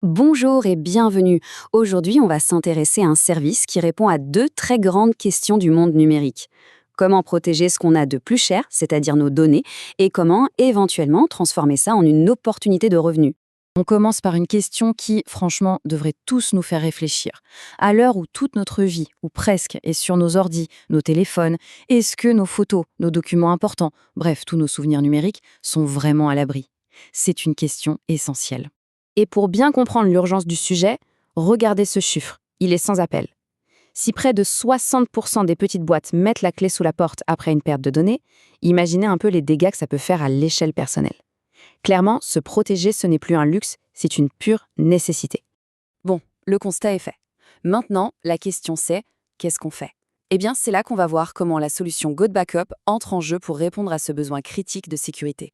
Bonjour et bienvenue. Aujourd'hui, on va s'intéresser à un service qui répond à deux très grandes questions du monde numérique. Comment protéger ce qu'on a de plus cher, c'est-à-dire nos données, et comment éventuellement transformer ça en une opportunité de revenu. On commence par une question qui, franchement, devrait tous nous faire réfléchir. À l'heure où toute notre vie, ou presque, est sur nos ordis, nos téléphones, est-ce que nos photos, nos documents importants, bref, tous nos souvenirs numériques, sont vraiment à l'abri? C'est une question essentielle. Et pour bien comprendre l'urgence du sujet, regardez ce chiffre. Il est sans appel. Si près de 60% des petites boîtes mettent la clé sous la porte après une perte de données, imaginez un peu les dégâts que ça peut faire à l'échelle personnelle. Clairement, se protéger, ce n'est plus un luxe, c'est une pure nécessité. Bon, le constat est fait. Maintenant, la question c'est, qu'est-ce qu'on fait? Eh bien, c'est là qu'on va voir comment la solution GoBackup entre en jeu pour répondre à ce besoin critique de sécurité.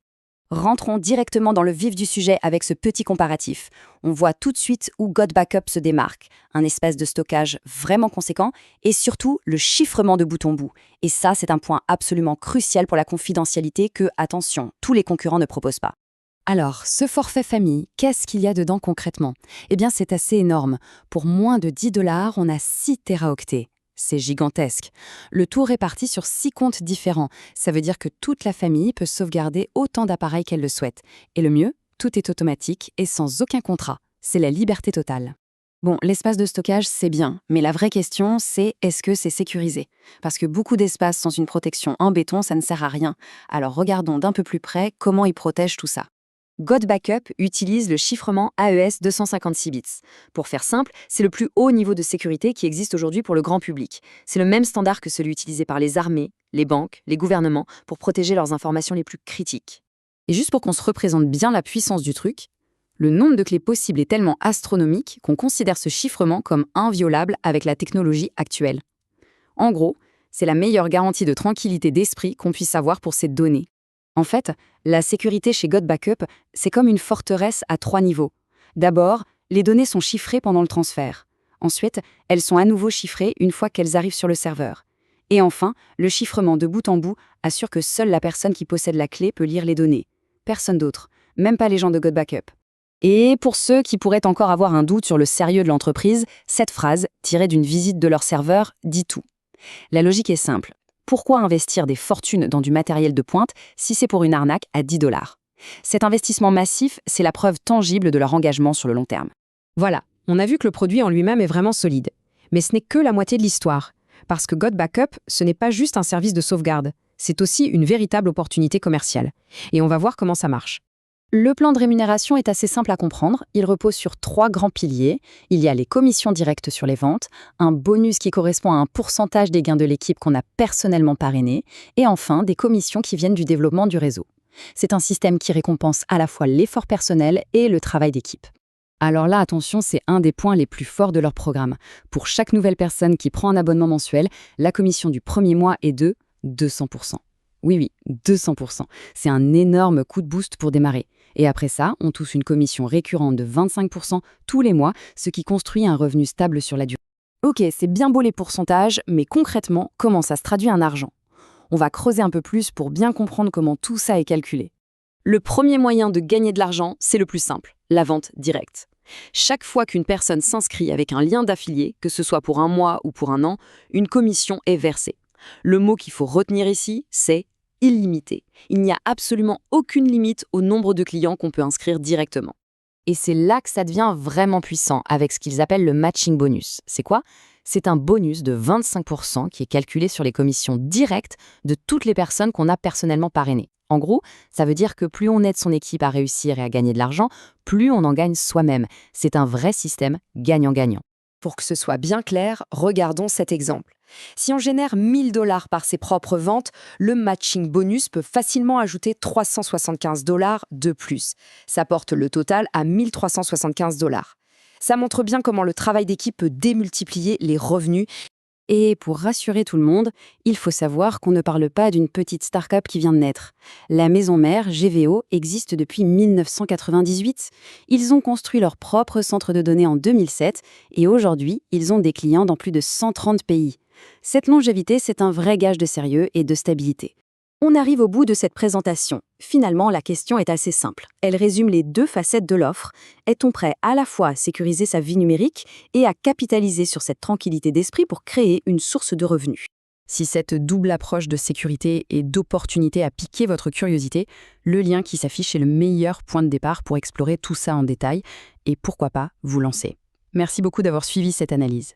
Rentrons directement dans le vif du sujet avec ce petit comparatif. On voit tout de suite où GoBackup se démarque, un espace de stockage vraiment conséquent et surtout le chiffrement de bout en bout. Et ça, c'est un point absolument crucial pour la confidentialité que, attention, tous les concurrents ne proposent pas. Alors, ce forfait famille, qu'est-ce qu'il y a dedans concrètement? Eh bien, c'est assez énorme. Pour moins de 10 $, on a 6 téraoctets. C'est gigantesque. Le tout réparti sur 6 comptes différents. Ça veut dire que toute la famille peut sauvegarder autant d'appareils qu'elle le souhaite. Et le mieux, tout est automatique et sans aucun contrat. C'est la liberté totale. Bon, l'espace de stockage, c'est bien, mais la vraie question, c'est est-ce que c'est sécurisé? Parce que beaucoup d'espace sans une protection en béton, ça ne sert à rien. Alors regardons d'un peu plus près comment ils protègent tout ça. GoBackup utilise le chiffrement AES 256 bits. Pour faire simple, c'est le plus haut niveau de sécurité qui existe aujourd'hui pour le grand public. C'est le même standard que celui utilisé par les armées, les banques, les gouvernements pour protéger leurs informations les plus critiques. Et juste pour qu'on se représente bien la puissance du truc, le nombre de clés possibles est tellement astronomique qu'on considère ce chiffrement comme inviolable avec la technologie actuelle. En gros, c'est la meilleure garantie de tranquillité d'esprit qu'on puisse avoir pour ces données. En fait, la sécurité chez GoBackup, c'est comme une forteresse à 3 niveaux. D'abord, les données sont chiffrées pendant le transfert. Ensuite, elles sont à nouveau chiffrées une fois qu'elles arrivent sur le serveur. Et enfin, le chiffrement de bout en bout assure que seule la personne qui possède la clé peut lire les données. Personne d'autre, même pas les gens de GoBackup. Et pour ceux qui pourraient encore avoir un doute sur le sérieux de l'entreprise, cette phrase, tirée d'une visite de leur serveur, dit tout. La logique est simple. Pourquoi investir des fortunes dans du matériel de pointe si c'est pour une arnaque à 10 $? Cet investissement massif, c'est la preuve tangible de leur engagement sur le long terme. Voilà, on a vu que le produit en lui-même est vraiment solide. Mais ce n'est que la moitié de l'histoire. Parce que GoBackup, ce n'est pas juste un service de sauvegarde, c'est aussi une véritable opportunité commerciale. Et on va voir comment ça marche. Le plan de rémunération est assez simple à comprendre. Il repose sur 3 grands piliers. Il y a les commissions directes sur les ventes, un bonus qui correspond à un pourcentage des gains de l'équipe qu'on a personnellement parrainé, et enfin des commissions qui viennent du développement du réseau. C'est un système qui récompense à la fois l'effort personnel et le travail d'équipe. Alors là, attention, c'est un des points les plus forts de leur programme. Pour chaque nouvelle personne qui prend un abonnement mensuel, la commission du premier mois est de 200%. Oui, 200%. C'est un énorme coup de boost pour démarrer. Et après ça, on touche une commission récurrente de 25% tous les mois, ce qui construit un revenu stable sur la durée. Ok, c'est bien beau les pourcentages, mais concrètement, comment ça se traduit en argent? On va creuser un peu plus pour bien comprendre comment tout ça est calculé. Le premier moyen de gagner de l'argent, c'est le plus simple, la vente directe. Chaque fois qu'une personne s'inscrit avec un lien d'affilié, que ce soit pour un mois ou pour un an, une commission est versée. Le mot qu'il faut retenir ici, c'est illimité. Il n'y a absolument aucune limite au nombre de clients qu'on peut inscrire directement. Et c'est là que ça devient vraiment puissant avec ce qu'ils appellent le matching bonus. C'est quoi? C'est un bonus de 25% qui est calculé sur les commissions directes de toutes les personnes qu'on a personnellement parrainées. En gros, ça veut dire que plus on aide son équipe à réussir et à gagner de l'argent, plus on en gagne soi-même. C'est un vrai système gagnant-gagnant. Pour que ce soit bien clair, regardons cet exemple. Si on génère 1 000 $ par ses propres ventes, le matching bonus peut facilement ajouter 375 $ de plus. Ça porte le total à 1 375 $. Ça montre bien comment le travail d'équipe peut démultiplier les revenus. Et pour rassurer tout le monde, il faut savoir qu'on ne parle pas d'une petite start-up qui vient de naître. La maison mère, GVO, existe depuis 1998. Ils ont construit leur propre centre de données en 2007 et aujourd'hui, ils ont des clients dans plus de 130 pays. Cette longévité, c'est un vrai gage de sérieux et de stabilité. On arrive au bout de cette présentation. Finalement, la question est assez simple. Elle résume les deux facettes de l'offre. Est-on prêt à la fois à sécuriser sa vie numérique et à capitaliser sur cette tranquillité d'esprit pour créer une source de revenus? Si cette double approche de sécurité et d'opportunité a piqué votre curiosité, le lien qui s'affiche est le meilleur point de départ pour explorer tout ça en détail et pourquoi pas vous lancer. Merci beaucoup d'avoir suivi cette analyse.